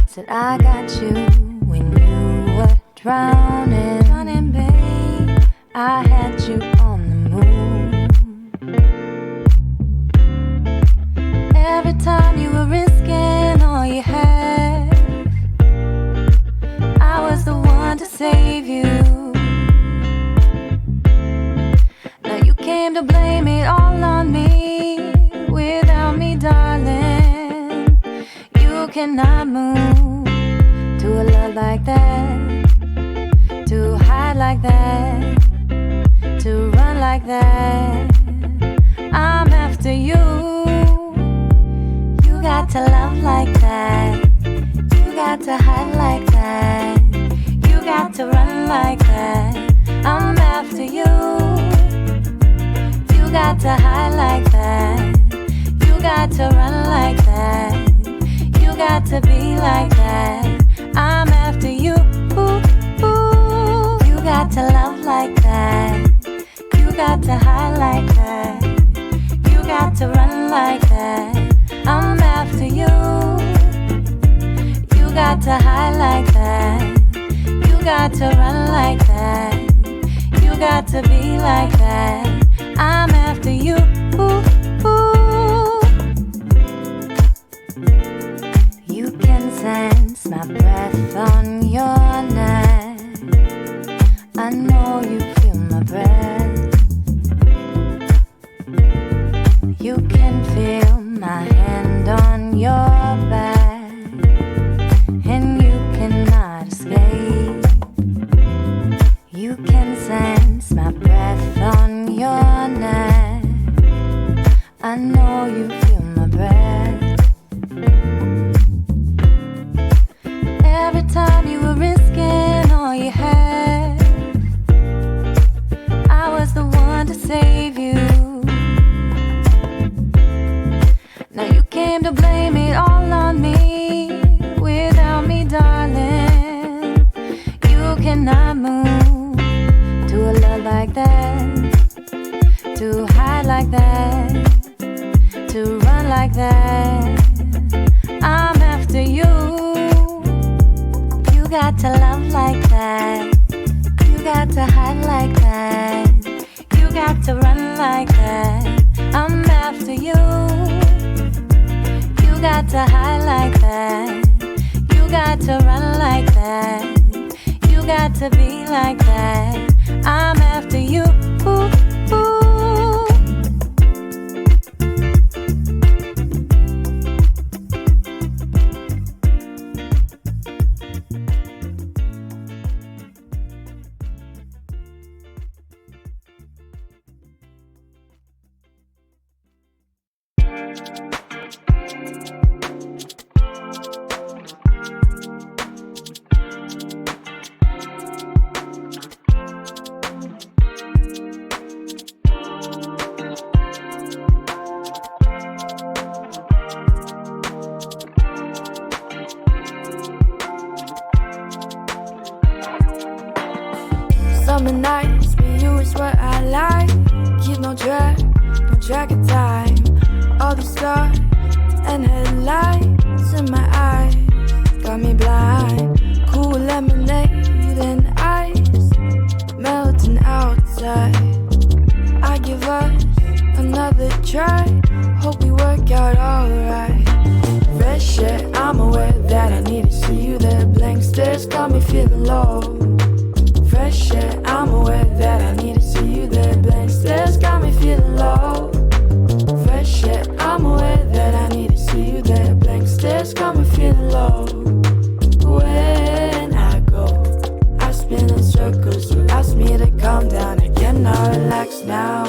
Said I got you when you were drowning, babe. I had you on the move. Every time you were risking all you had, I was the one to save you. Now you came to blame it all on me. Without me, darling, you cannot move to a love like that, to hide like that, to run like that. I'm after you. You got to love like that. You got to hide like that. You got to run like that. I'm after you. You got to hide like that. You got to run like that. You got to be like that. I'm after you. Ooh, ooh. You got to love like that. You got to hide like that. You got to run like that. I'm after you. You got to hide like that. You got to run like that. You got to be like that. I'm after you. Ooh, ooh. You can sense my breath on your neck. I know you feel my breath. You can feel my hand on your back, and you cannot escape. You can sense my breath on your neck. I know you feel my breath. Every time you were risking all you had, I was the one to save you. Now you came to blame it all on me. Without me, darling, you cannot move to a love like that, to hide like that, to run like that. I'm after you. You got to love like that. You got to hide like that. You got to run like that. I'm after you. You got to hide like that. You got to run like that. You got to be like that. I'm after you. Ooh, ooh. Summer nights with you is what I like. Keep no track of time. All the stars and headlights in my eyes got me blind. Cool lemonade and ice melting outside. I give us another try. Hope we work out alright. Fresh air, I'm aware that I need to see you there. Blank stares got me feeling low. Fresh air, I'm aware that I need to see you there. Blank stares got me feeling low. Fresh air, I'm aware that I need to see you there. Blank stares got me feeling low. When I go, I spin in circles. You ask me to calm down, I cannot relax now.